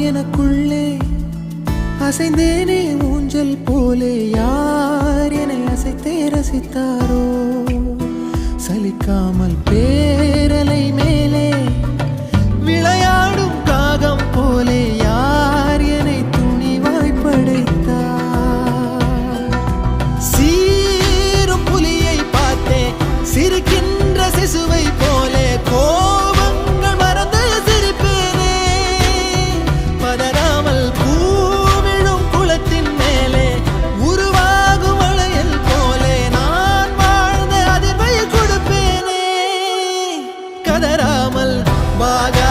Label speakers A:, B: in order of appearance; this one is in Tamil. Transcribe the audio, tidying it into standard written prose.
A: எனக்குள்ளே அசைந்தேனே ஊஞ்சல் போலே யார் என்னை அசைத்தே ரசித்தாரோ சலிக்காமல் பேரலை மேலே விளையாடும் காகம் போலே யார் என்னை துணிவாய் படைத்தார் சீரும் புலியை பார்த்தே சிரிக்கின்ற சிசுவை போலே கோபங்கள் மறந்து சிரிப்பேனே பதறாமல் பூவிழும் குளத்தின் மேலே உருவாகும் வளையல் போலே நான் வாழ்ந்த அதிர்வை கொடுப்பேனே கதறாமல் வாகா